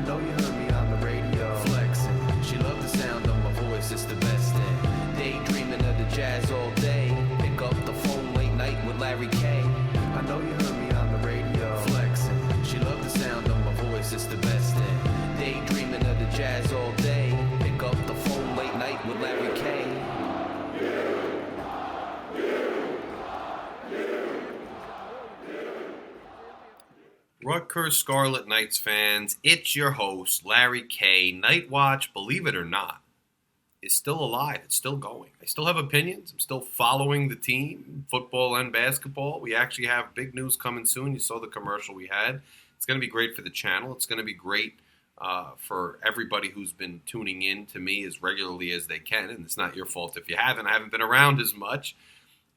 know you heard me on the radio. Flexing, she loved the sound of my voice, it's the best thing. Daydreaming of the jazz all day. Pick up the phone late night with Larry K. I know you heard me on the radio. Flexing, she loved the sound of my voice, it's the best thing. Daydreaming of the jazz all day. Pick up the phone late night with Larry K. Rutgers Scarlet Knights fans, it's your host, Larry K. Night Watch, believe it or not, is still alive. It's still going. I still have opinions. I'm still following the team, football and basketball. We actually have big news coming soon. You saw the commercial we had. It's going to be great for the channel. It's going to be great for everybody who's been tuning in to me as regularly as they can. And it's not your fault if you haven't. I haven't been around as much.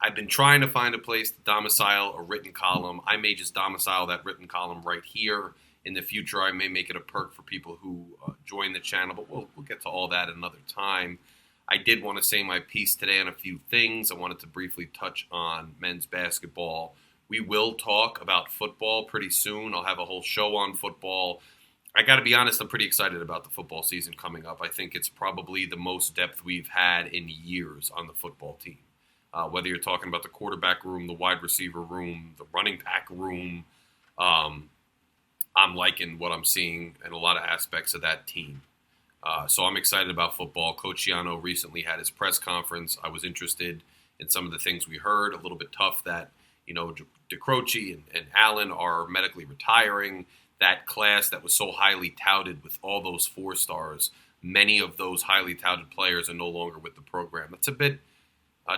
I've been trying to find a place to domicile a written column. I may just domicile that written column right here. In the future, I may make it a perk for people who join the channel, but we'll get to all that another time. I did want to say my piece today on a few things. I wanted to briefly touch on men's basketball. We will talk about football pretty soon. I'll have a whole show on football. I got to be honest, I'm pretty excited about the football season coming up. I think it's probably the most depth we've had in years on the football team. Whether you're talking about the quarterback room, the wide receiver room, the running back room, I'm liking what I'm seeing in a lot of aspects of that team. So I'm excited about football. Coach Schiano recently had his press conference. I was interested in some of the things we heard. A little bit tough that, DeCroce and Allen are medically retiring. That class that was so highly touted with all those 4 stars, many of those highly touted players are no longer with the program. That's a bit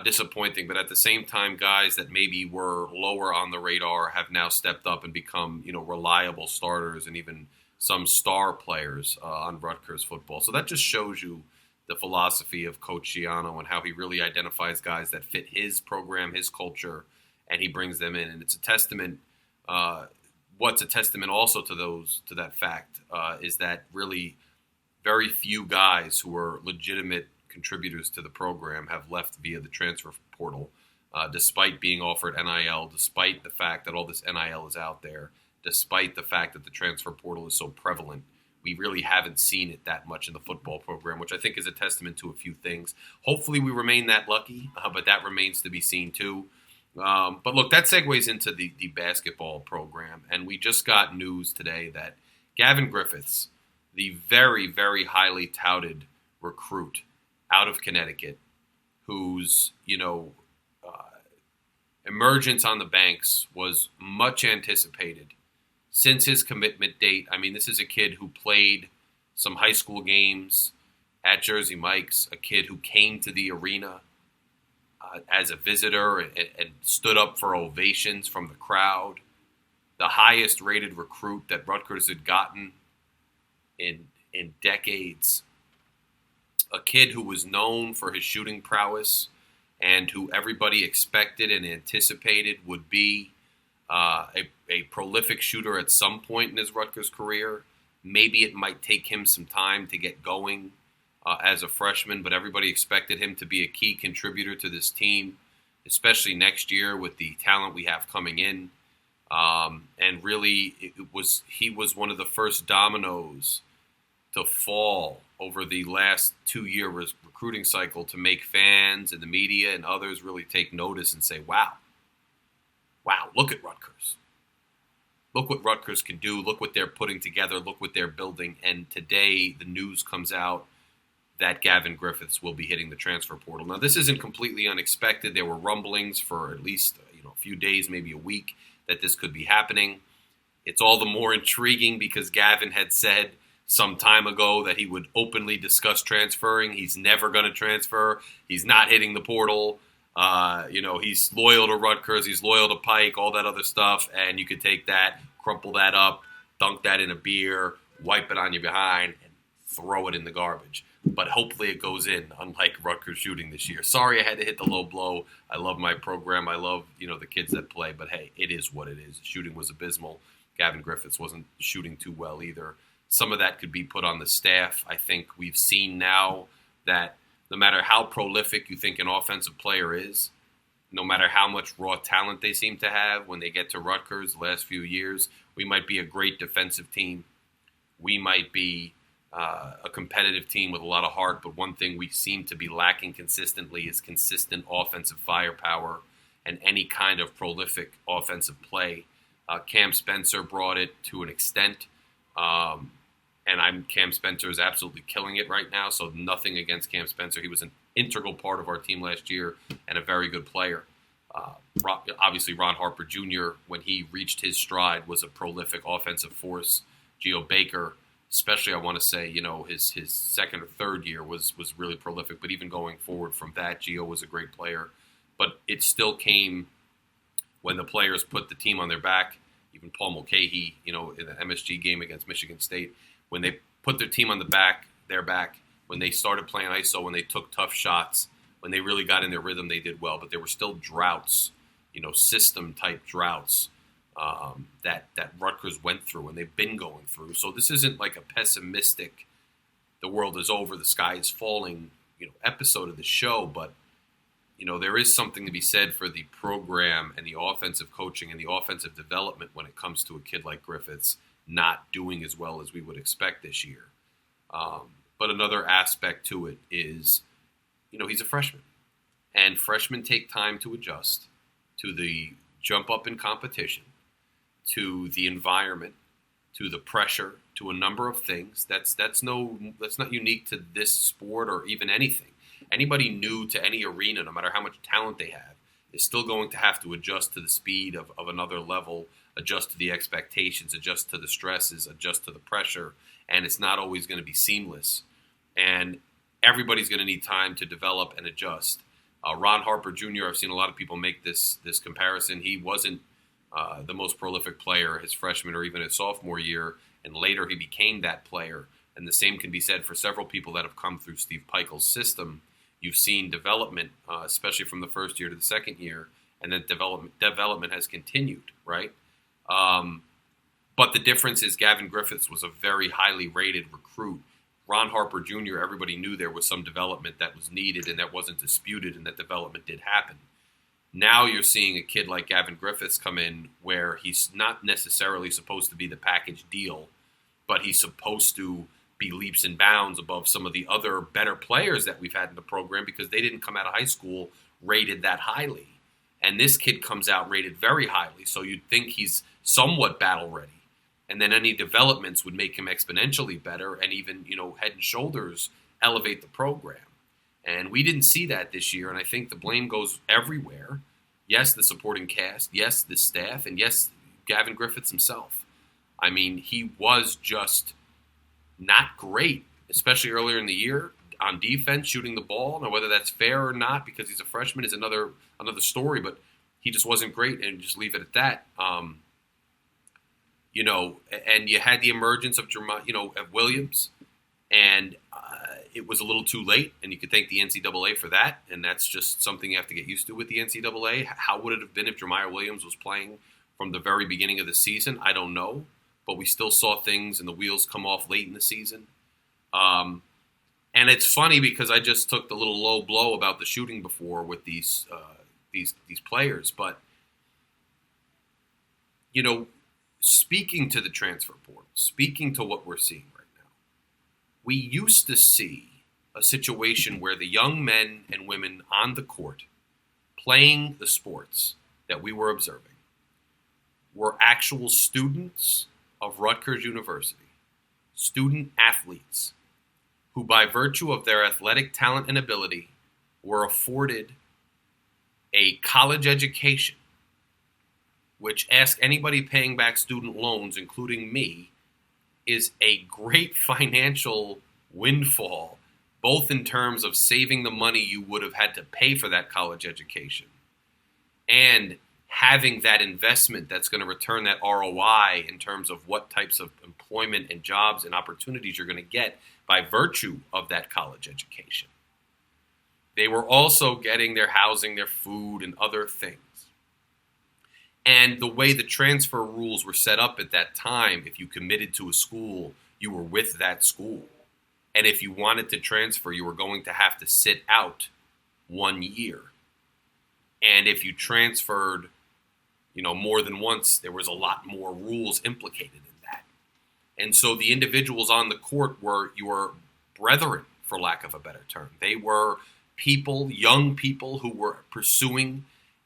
disappointing, but at the same time, guys that maybe were lower on the radar have now stepped up and become, reliable starters and even some star players on Rutgers football. So that just shows you the philosophy of Coach Schiano and how he really identifies guys that fit his program, his culture, and he brings them in. And it's a testament. What's a testament also to that fact is that really very few guys who are legitimate contributors to the program have left via the transfer portal, despite being offered NIL, despite the fact that all this NIL is out there, despite the fact that the transfer portal is so prevalent. We really haven't seen it that much in the football program, which I think is a testament to a few things. Hopefully we remain that lucky, but that remains to be seen too. But look, that segues into the basketball program, and we just got news today that Gavin Griffiths, the very, very highly touted recruit out of Connecticut, whose, emergence on the banks was much anticipated since his commitment date. I mean, this is a kid who played some high school games at Jersey Mike's, a kid who came to the arena as a visitor and stood up for ovations from the crowd, the highest rated recruit that Rutgers had gotten in decades. A kid who was known for his shooting prowess and who everybody expected and anticipated would be a prolific shooter at some point in his Rutgers career. Maybe it might take him some time to get going as a freshman, but everybody expected him to be a key contributor to this team, especially next year with the talent we have coming in. And really, he was one of the first dominoes to fall over the last 2-year recruiting cycle to make fans and the media and others really take notice and say, wow, look at Rutgers. Look what Rutgers can do. Look what they're putting together. Look what they're building. And today the news comes out that Gavin Griffiths will be hitting the transfer portal. Now, this isn't completely unexpected. There were rumblings for at least a few days, maybe a week, that this could be happening. It's all the more intriguing because Gavin had said some time ago that he would openly discuss transferring. He's never going to transfer. He's not hitting the portal. He's loyal to Rutgers. He's loyal to Pike, all that other stuff. And you could take that, crumple that up, dunk that in a beer, wipe it on your behind, and throw it in the garbage. But hopefully it goes in, unlike Rutgers shooting this year. Sorry I had to hit the low blow. I love my program. I love, the kids that play. But, hey, it is what it is. Shooting was abysmal. Gavin Griffiths wasn't shooting too well either. Some of that could be put on the staff. I think we've seen now that no matter how prolific you think an offensive player is, no matter how much raw talent they seem to have when they get to Rutgers the last few years, we might be a great defensive team. we might be a competitive team with a lot of heart, but one thing we seem to be lacking consistently is consistent offensive firepower and any kind of prolific offensive play. Cam Spencer brought it to an extent, and Cam Spencer is absolutely killing it right now, so nothing against Cam Spencer. He was an integral part of our team last year and a very good player. Obviously, Ron Harper Jr., when he reached his stride, was a prolific offensive force. Geo Baker, especially, I want to say, his second or third year was really prolific. But even going forward from that, Geo was a great player. But it still came when the players put the team on their back. Even Paul Mulcahy, in the MSG game against Michigan State, when they put their team on their back, when they started playing ISO, when they took tough shots, when they really got in their rhythm, they did well. But there were still droughts, system-type droughts that Rutgers went through, and they've been going through. So this isn't like a pessimistic, the world is over, the sky is falling, episode of the show. But, there is something to be said for the program and the offensive coaching and the offensive development when it comes to a kid like Griffiths not doing as well as we would expect this year. But another aspect to it is, he's a freshman. And freshmen take time to adjust to the jump up in competition, to the environment, to the pressure, to a number of things. That's not unique to this sport or even anything. Anybody new to any arena, no matter how much talent they have, is still going to have to adjust to the speed of another level, adjust to the expectations, adjust to the stresses, adjust to the pressure, and it's not always going to be seamless. And everybody's going to need time to develop and adjust. Ron Harper Jr., I've seen a lot of people make this comparison. He wasn't the most prolific player his freshman or even his sophomore year, and later he became that player. And the same can be said for several people that have come through Steve Pikiell's system. You've seen development, especially from the first year to the second year, and then development has continued, right? But the difference is Gavin Griffiths was a very highly rated recruit. Ron Harper Jr., everybody knew there was some development that was needed and that wasn't disputed, and that development did happen. Now you're seeing a kid like Gavin Griffiths come in where he's not necessarily supposed to be the package deal, but he's supposed to be leaps and bounds above some of the other better players that we've had in the program because they didn't come out of high school rated that highly. And this kid comes out rated very highly, so you'd think he's somewhat battle ready. And then any developments would make him exponentially better and even, head and shoulders elevate the program. And we didn't see that this year, and I think the blame goes everywhere. Yes, the supporting cast. Yes, the staff. And yes, Gavin Griffiths himself. I mean, he was just not great, especially earlier in the year on defense, shooting the ball. Now, whether that's fair or not because he's a freshman is another story, but he just wasn't great, and just leave it at that. And you had the emergence of of Williams, and it was a little too late, and you could thank the NCAA for that, and that's just something you have to get used to with the NCAA. How would it have been if Jeremiah Williams was playing from the very beginning of the season? I don't know, but we still saw things and the wheels come off late in the season. And it's funny because I just took the little low blow about the shooting before with these players, but speaking to the transfer portal, speaking to what we're seeing right now, we used to see a situation where the young men and women on the court playing the sports that we were observing were actual students of Rutgers University, student athletes, who by virtue of their athletic talent and ability were afforded a college education, which, ask anybody paying back student loans, including me, is a great financial windfall, both in terms of saving the money you would have had to pay for that college education and having that investment that's going to return that ROI in terms of what types of employment and jobs and opportunities you're going to get by virtue of that college education. They were also getting their housing, their food, and other things. And the way the transfer rules were set up at that time, if you committed to a school, you were with that school. And if you wanted to transfer, you were going to have to sit out 1 year. And if you transferred, more than once, there was a lot more rules implicated in that. And so the individuals on the court were your brethren, for lack of a better term. They were people, young people who were pursuing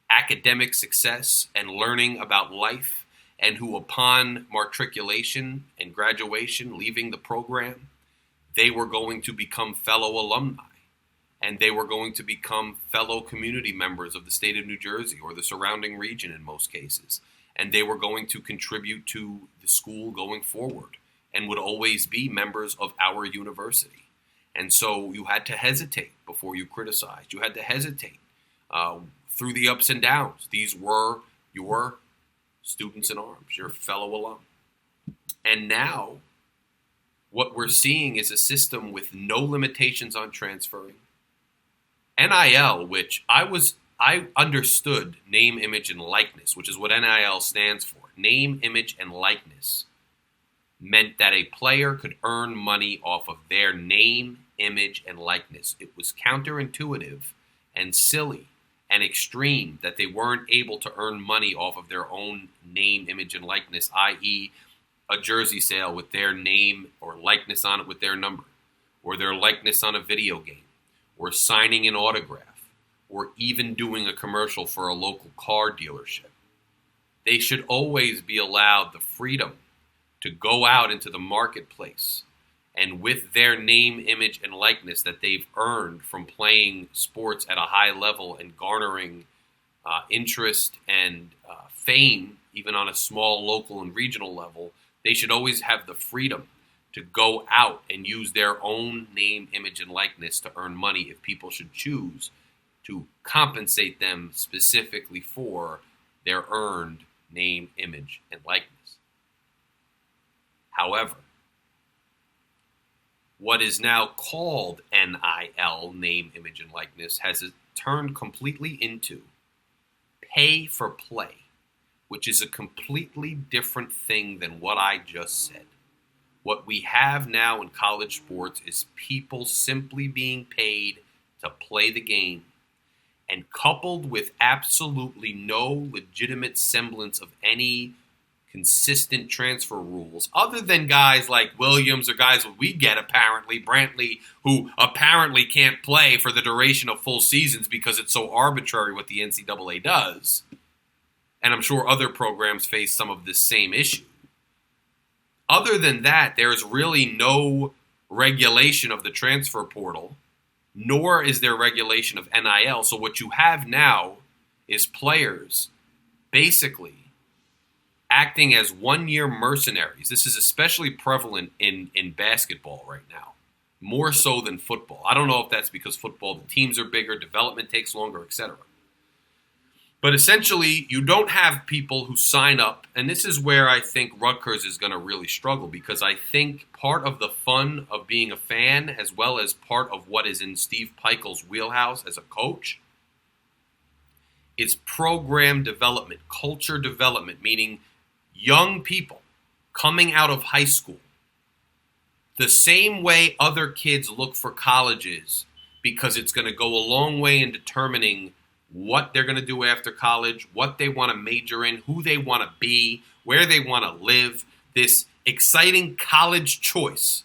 academic success and learning about life, and who upon matriculation and graduation, leaving the program, they were going to become fellow alumni, and they were going to become fellow community members of the state of New Jersey or the surrounding region in most cases. And they were going to contribute to the school going forward and would always be members of our university. And so you had to hesitate before you criticized. You had to hesitate through the ups and downs. These were your students in arms, your fellow alum. And now what we're seeing is a system with no limitations on transferring. NIL, which I understood name, image, and likeness, which is what NIL stands for. Name, image, and likeness meant that a player could earn money off of their name, image, and likeness. It was counterintuitive and silly and extreme that they weren't able to earn money off of their own name, image, and likeness, i.e. a jersey sale with their name or likeness on it with their number, or their likeness on a video game, or signing an autograph, or even doing a commercial for a local car dealership. They should always be allowed the freedom to go out into the marketplace and with their name, image, and likeness that they've earned from playing sports at a high level and garnering interest and fame, even on a small local and regional level, they should always have the freedom to go out and use their own name, image, and likeness to earn money if people should choose to compensate them specifically for their earned name, image, and likeness. However, what is now called NIL, name, image, and likeness, has turned completely into pay for play, which is a completely different thing than what I just said. What we have now in college sports is people simply being paid to play the game, and coupled with absolutely no legitimate semblance of any consistent transfer rules, other than guys like Williams or guys we get apparently, Brantley, who apparently can't play for the duration of full seasons because it's so arbitrary what the NCAA does. And I'm sure other programs face some of this same issue. Other than that, there's really no regulation of the transfer portal, nor is there regulation of NIL. So what you have now is players basically acting as one-year mercenaries. This is especially prevalent in basketball right now, more so than football. I don't know if that's because football, the teams are bigger, development takes longer, etc. But essentially, you don't have people who sign up, and this is where I think Rutgers is going to really struggle, because I think part of the fun of being a fan, as well as part of what is in Steve Pikiel's wheelhouse as a coach, is program development, culture development, meaning young people coming out of high school. The same way other kids look for colleges, because it's going to go a long way in determining what they're going to do after college, what they want to major in, who they want to be, where they want to live, this exciting college choice.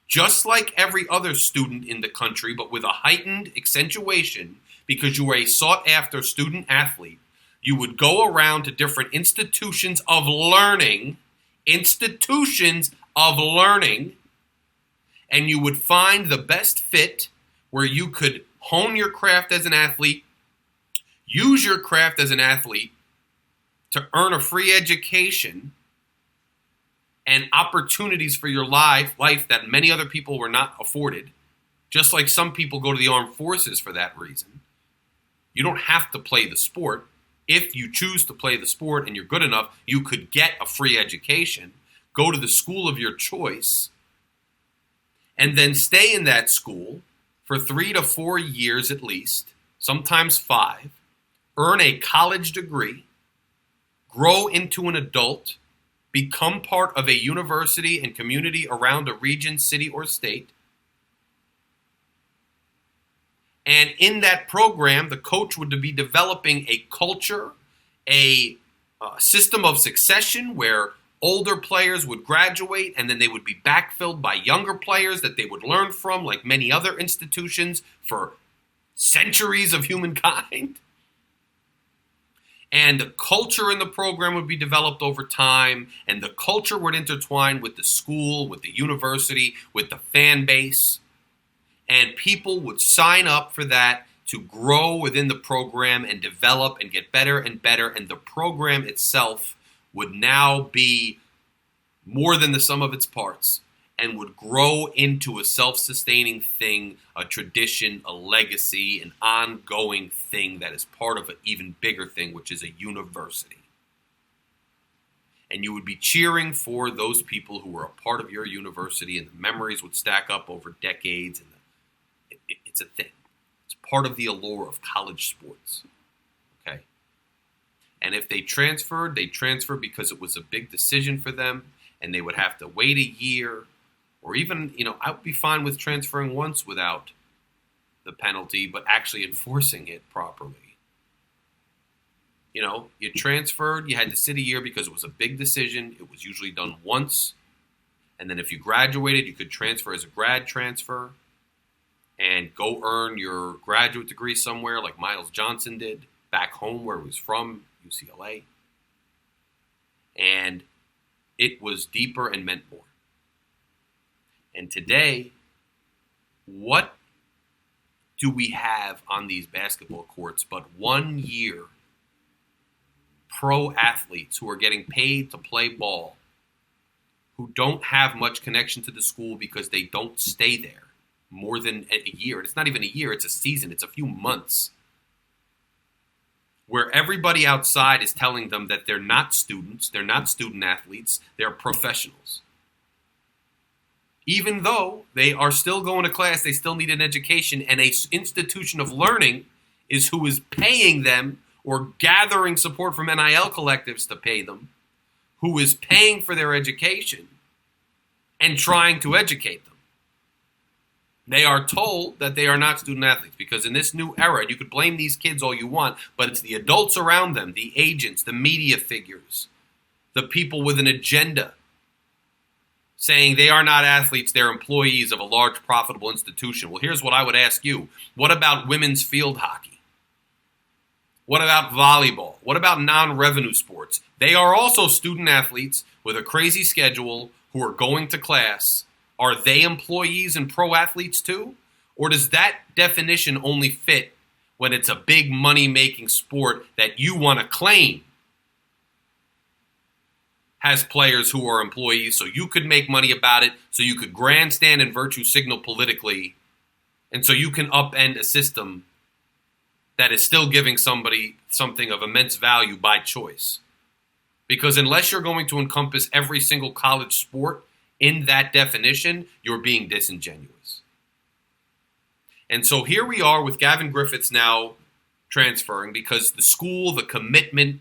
Just like every other student in the country, but with a heightened accentuation, because you are a sought-after student athlete, you would go around to different institutions of learning, and you would find the best fit where you could hone your craft as an athlete, use your craft as an athlete to earn a free education and opportunities for your life that many other people were not afforded, just like some people go to the armed forces for that reason. You don't have to play the sport. If you choose to play the sport and you're good enough, you could get a free education, go to the school of your choice, and then stay in that school for 3 to 4 years at least, sometimes 5, earn a college degree, grow into an adult, become part of a university and community around a region, city, or state. And in that program, the coach would be developing a culture, a system of succession where older players would graduate and then they would be backfilled by younger players that they would learn from, like many other institutions for centuries of humankind. And the culture in the program would be developed over time, and the culture would intertwine with the school, with the university, with the fan base. And people would sign up for that to grow within the program and develop and get better and better. And the program itself would now be more than the sum of its parts and would grow into a self-sustaining thing, a tradition, a legacy, an ongoing thing that is part of an even bigger thing, which is a university. And you would be cheering for those people who were a part of your university, and the memories would stack up over decades. And it's a thing. It's part of the allure of college sports. Okay? And if they transferred because it was a big decision for them, and they would have to wait a year. Or even, I would be fine with transferring once without the penalty, but actually enforcing it properly. You transferred, you had to sit a year because it was a big decision. It was usually done once. And then if you graduated, you could transfer as a grad transfer and go earn your graduate degree somewhere like Miles Johnson did back home where he was from, UCLA. And it was deeper and meant more. And today, what do we have on these basketball courts but 1 year pro athletes who are getting paid to play ball, who don't have much connection to the school because they don't stay there more than a year. It's not even a year, it's a season, it's a few months. Where everybody outside is telling them that they're not students, they're not student athletes, they're professionals. Even though they are still going to class, they still need an education, and an institution of learning is who is paying them or gathering support from NIL collectives to pay them, who is paying for their education and trying to educate them. They are told that they are not student athletes because in this new era, you could blame these kids all you want, but it's the adults around them, the agents, the media figures, the people with an agenda, saying they are not athletes, they're employees of a large profitable institution. Well, here's what I would ask you. What about women's field hockey? What about volleyball? What about non-revenue sports? They are also student athletes with a crazy schedule who are going to class. Are they employees and pro athletes too? Or does that definition only fit when it's a big money-making sport that you want to claim has players who are employees, so you could make money about it, so you could grandstand and virtue signal politically, and so you can upend a system that is still giving somebody something of immense value by choice? Because unless you're going to encompass every single college sport in that definition, you're being disingenuous. And so here we are with Gavin Griffiths now transferring because the school, the commitment,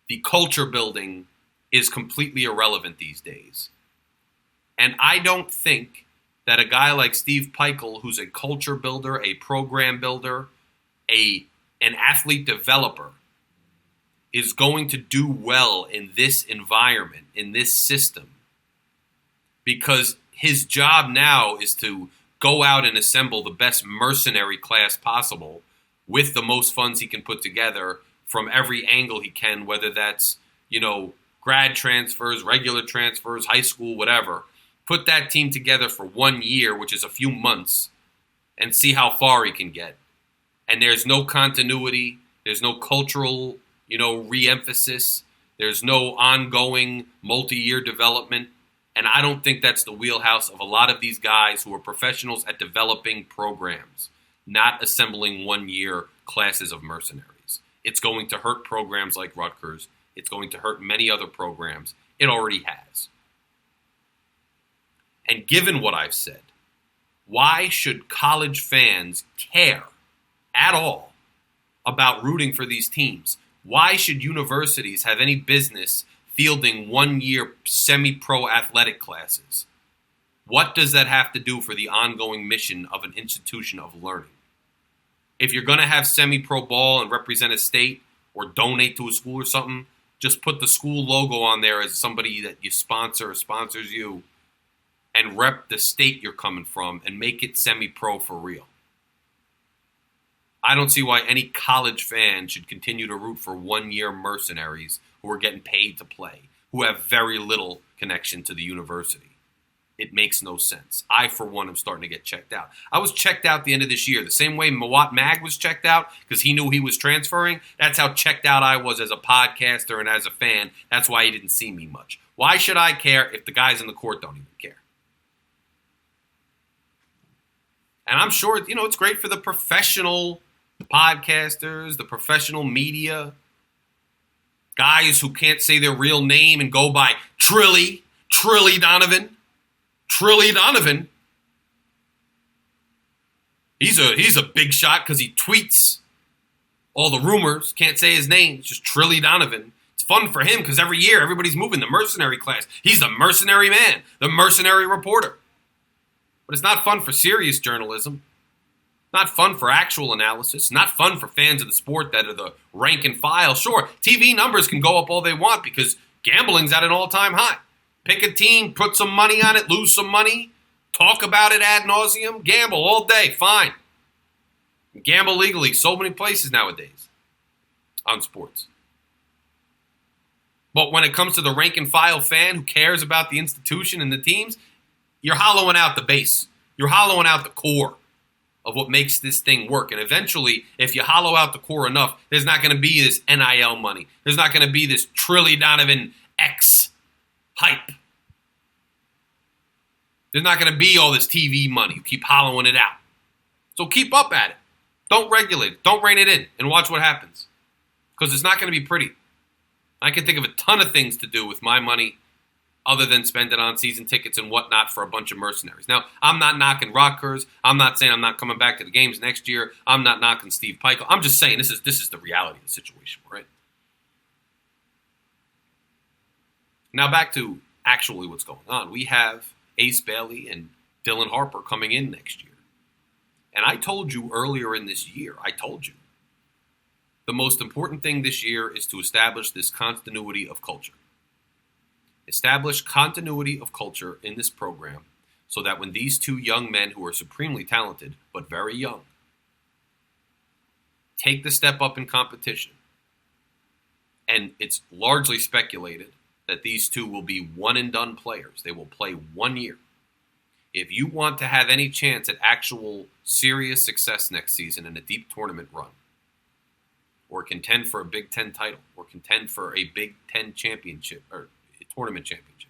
the culture building is completely irrelevant these days. And I don't think that a guy like Steve Peichel, who's a culture builder, a program builder, an athlete developer, is going to do well in this environment, in this system. Because his job now is to go out and assemble the best mercenary class possible with the most funds he can put together from every angle he can, whether that's, grad transfers, regular transfers, high school, whatever. Put that team together for 1 year, which is a few months, and see how far he can get. And there's no continuity. There's no cultural, re-emphasis. There's no ongoing multi-year development. And I don't think that's the wheelhouse of a lot of these guys who are professionals at developing programs, not assembling 1 year classes of mercenaries. It's going to hurt programs like Rutgers. It's going to hurt many other programs. It already has. And given what I've said, why should college fans care at all about rooting for these teams? Why should universities have any business fielding 1 year semi-pro athletic classes? What does that have to do for the ongoing mission of an institution of learning? If you're going to have semi-pro ball and represent a state or donate to a school or something, just put the school logo on there as somebody that you sponsor or sponsors you, and rep the state you're coming from and make it semi-pro for real. I don't see why any college fan should continue to root for one-year mercenaries who are getting paid to play, who have very little connection to the university. It makes no sense. I, for one, am starting to get checked out. I was checked out at the end of this year. The same way Mawat Mag was checked out because he knew he was transferring. That's how checked out I was as a podcaster and as a fan. That's why he didn't see me much. Why should I care if the guys in the court don't even care? And I'm sure, it's great for the professional podcasters, the professional media, guys who can't say their real name and go by Trilly Donovan. Trilly Donovan. He's a big shot because he tweets all the rumors. Can't say his name. It's just Trilly Donovan. It's fun for him because every year everybody's moving the mercenary class. He's the mercenary man, the mercenary reporter. But it's not fun for serious journalism. Not fun for actual analysis. Not fun for fans of the sport that are the rank and file. Sure, TV numbers can go up all they want because gambling's at an all-time high. Pick a team, put some money on it, lose some money, talk about it ad nauseum, gamble all day, fine. Gamble legally so many places nowadays on sports. But when it comes to the rank and file fan who cares about the institution and the teams, you're hollowing out the base. You're hollowing out the core of what makes this thing work. And eventually, if you hollow out the core enough, there's not going to be this NIL money. There's not going to be this Trilly Donovan X hype. There's not going to be all this TV money. You keep hollowing it out. So keep up at it. Don't regulate it. Don't rein it in and watch what happens. Because it's not going to be pretty. I can think of a ton of things to do with my money other than spend it on season tickets and whatnot for a bunch of mercenaries. Now, I'm not knocking Rutgers. I'm not saying I'm not coming back to the games next year. I'm not knocking Steve Peichel. I'm just saying this is the reality of the situation, right? Now back to actually what's going on. We have Ace Bailey and Dylan Harper coming in next year. And I told you earlier in this year, the most important thing this year is to establish this continuity of culture. Establish continuity of culture in this program so that when these two young men who are supremely talented, but very young, take the step up in competition, and it's largely speculated that these two will be one-and-done players. They will play 1 year. If you want to have any chance at actual serious success next season in a deep tournament run, or contend for a Big Ten title, or contend for a Big Ten championship, or a tournament championship,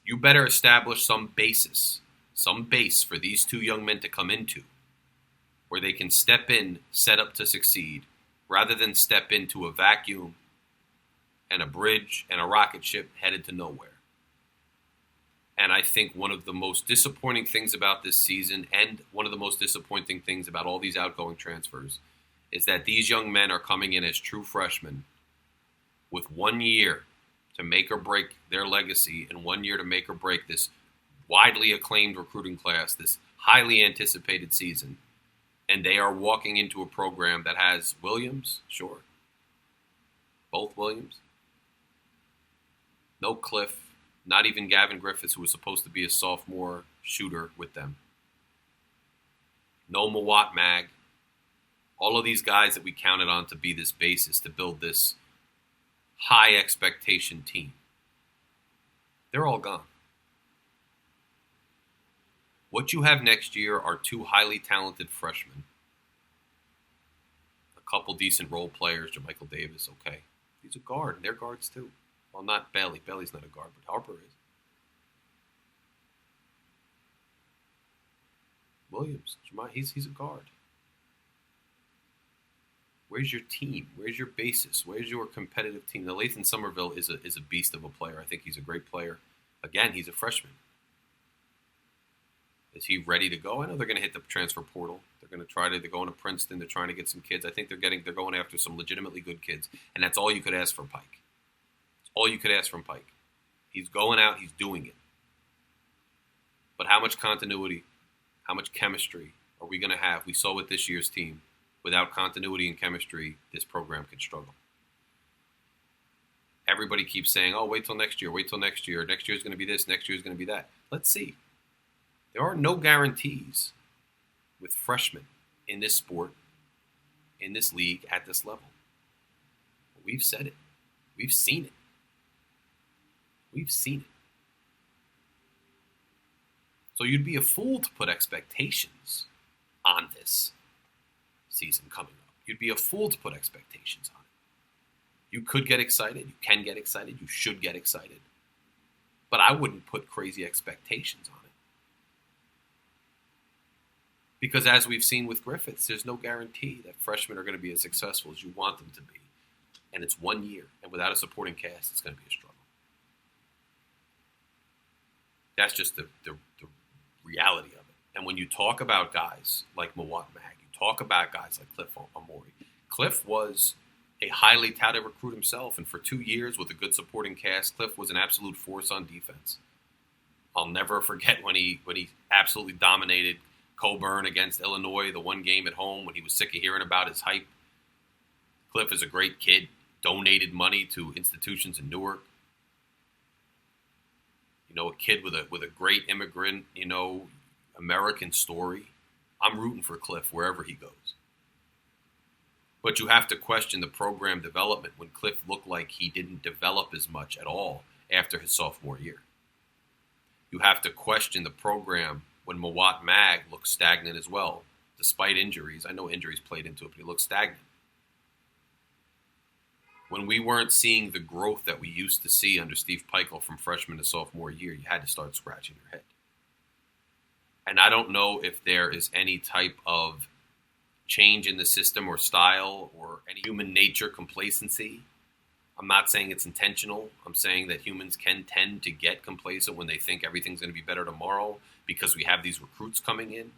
you better establish some base for these two young men to come into, where they can step in, set up to succeed, rather than step into a vacuum and a bridge and a rocket ship headed to nowhere. And I think one of the most disappointing things about this season, and one of the most disappointing things about all these outgoing transfers, is that these young men are coming in as true freshmen with 1 year to make or break their legacy and 1 year to make or break this widely acclaimed recruiting class, this highly anticipated season. And they are walking into a program that has Williams, sure. Both Williams. No Cliff. Not even Gavin Griffiths, who was supposed to be a sophomore shooter with them. No Mawat Mag. All of these guys that we counted on to be this basis, to build this high expectation team. They're all gone. What you have next year are two highly talented freshmen. A couple decent role players, Jermichael Davis, okay. He's a guard, and they're guards too. Well, not Bailey. Bailey's not a guard, but Harper is. Williams, he's a guard. Where's your team? Where's your basis? Where's your competitive team? Now, Lathan Somerville is a beast of a player. I think he's a great player. Again, he's a freshman. Is he ready to go? I know they're going to hit the transfer portal. They're going to try to. They're going to Princeton. They're trying to get some kids. I think they're going after some legitimately good kids, and that's all you could ask for Pike. It's all you could ask from Pike. He's going out. He's doing it. But how much continuity, how much chemistry are we going to have? We saw with this year's team. Without continuity and chemistry, this program could struggle. Everybody keeps saying, oh, wait till next year, wait till next year. Next year is going to be this, next year is going to be that. Let's see. There are no guarantees with freshmen in this sport, in this league, at this level. We've said it. We've seen it. We've seen it. So you'd be a fool to put expectations on this season coming up. You'd be a fool to put expectations on it. You could get excited. You can get excited. You should get excited. But I wouldn't put crazy expectations on it. Because as we've seen with Griffiths, there's no guarantee that freshmen are going to be as successful as you want them to be. And it's 1 year. And without a supporting cast, it's going to be a struggle. That's just the reality of it. And when you talk about guys like Mawot Mag, you talk about guys like Cliff Amori. Cliff was a highly touted recruit himself, and for 2 years with a good supporting cast, Cliff was an absolute force on defense. I'll never forget when he absolutely dominated Coburn against Illinois, the one game at home when he was sick of hearing about his hype. Cliff is a great kid, donated money to institutions in Newark. You know, a kid with a great immigrant, American story. I'm rooting for Cliff wherever he goes. But you have to question the program development when Cliff looked like he didn't develop as much at all after his sophomore year. You have to question the program when Mawot Mag looked stagnant as well, despite injuries. I know injuries played into it, but he looked stagnant. When we weren't seeing the growth that we used to see under Steve Peichel from freshman to sophomore year, you had to start scratching your head. And I don't know if there is any type of change in the system or style or any human nature complacency. I'm not saying it's intentional. I'm saying that humans can tend to get complacent when they think everything's going to be better tomorrow because we have these recruits coming in.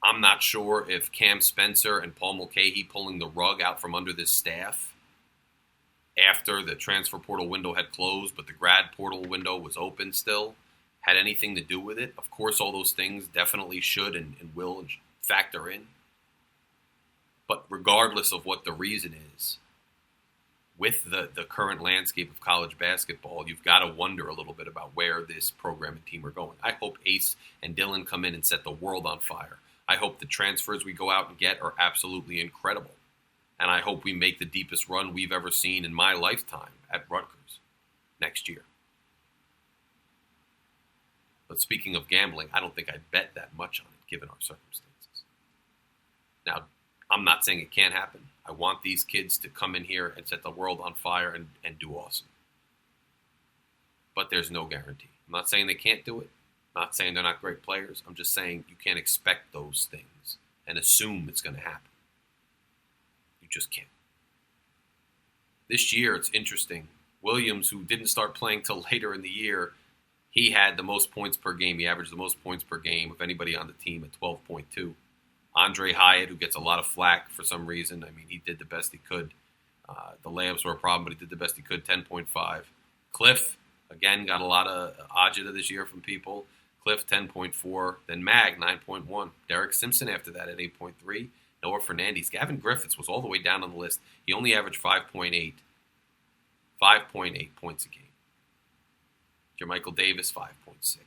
I'm not sure if Cam Spencer and Paul Mulcahy pulling the rug out from under this staff after the transfer portal window had closed, but the grad portal window was open still, had anything to do with it. Of course, all those things definitely should and will factor in. But regardless of what the reason is, with the current landscape of college basketball, you've got to wonder a little bit about where this program and team are going. I hope Ace and Dylan come in and set the world on fire. I hope the transfers we go out and get are absolutely incredible. And I hope we make the deepest run we've ever seen in my lifetime at Rutgers next year. But speaking of gambling, I don't think I'd bet that much on it, given our circumstances. Now, I'm not saying it can't happen. I want these kids to come in here and set the world on fire and do awesome. But there's no guarantee. I'm not saying they can't do it. I'm not saying they're not great players. I'm just saying you can't expect those things and assume it's going to happen. You just can't. This year, it's interesting. Williams, who didn't start playing till later in the year, he had the most points per game. He averaged the most points per game of anybody on the team at 12.2. Andre Hyatt, who gets a lot of flack for some reason. I mean, he did the best he could. The layups were a problem, but he did the best he could, 10.5. Cliff, again, got a lot of agita this year from people. Cliff, 10.4. Then Mag, 9.1. Derek Simpson after that at 8.3. Noah Fernandes. Gavin Griffiths was all the way down on the list. He only averaged 5.8 points a game. Jermichael Davis, 5.6.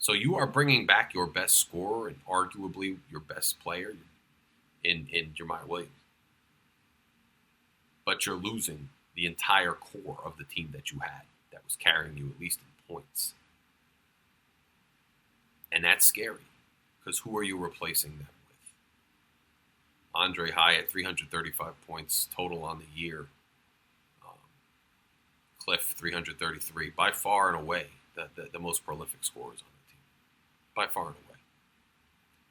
So you are bringing back your best scorer and arguably your best player in Jeremiah Williams. But you're losing the entire core of the team that you had that was carrying you at least in points. And that's scary because who are you replacing them with? Andre Hyatt, 335 points total on the year. Cliff, 333. By far and away, the most prolific scorers on the team. By far and away.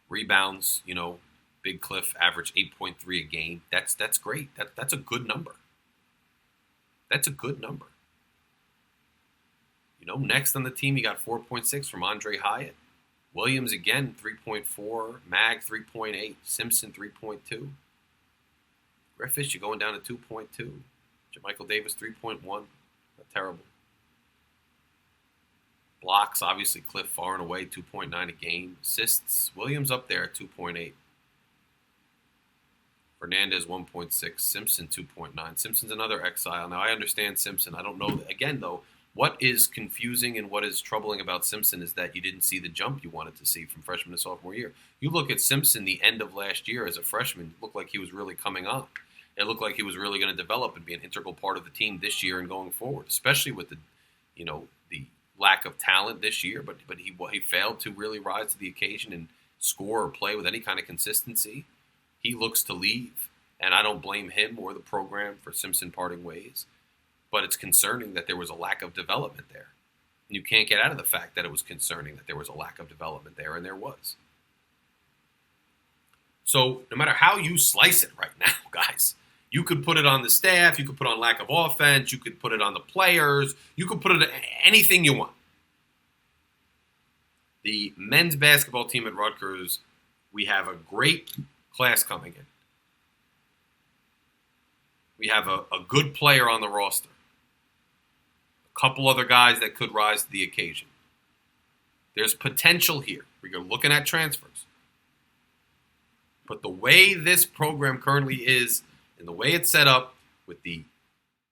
Rebounds, Big Cliff averaged 8.3 a game. That's great. That's a good number. That's a good number. Next on the team, you got 4.6 from Andre Hyatt. Williams again, 3.4. Mag, 3.8. Simpson, 3.2. Griffiths, you're going down to 2.2. Jermichael Davis, 3.1. Not terrible. Blocks, obviously, Cliff far and away, 2.9 a game. Assists, Williams up there at 2.8. Hernandez 1.6, Simpson 2.9. Simpson's another exile. Now, I understand Simpson. I don't know. Again, though, what is confusing and what is troubling about Simpson is that you didn't see the jump you wanted to see from freshman to sophomore year. You look at Simpson the end of last year as a freshman, it looked like he was really coming on. It looked like he was really going to develop and be an integral part of the team this year and going forward, especially with the lack of talent this year. But he failed to really rise to the occasion and score or play with any kind of consistency. He looks to leave, and I don't blame him or the program for Simpson parting ways. But it's concerning that there was a lack of development there. And you can't get out of the fact that it was concerning that there was a lack of development there, and there was. So no matter how you slice it right now, guys, you could put it on the staff, you could put on lack of offense, you could put it on the players, you could put it on anything you want. The men's basketball team at Rutgers, we have a great class coming in. We have a good player on the roster. A couple other guys that could rise to the occasion. There's potential here. We're looking at transfers. But the way this program currently is, and the way it's set up with the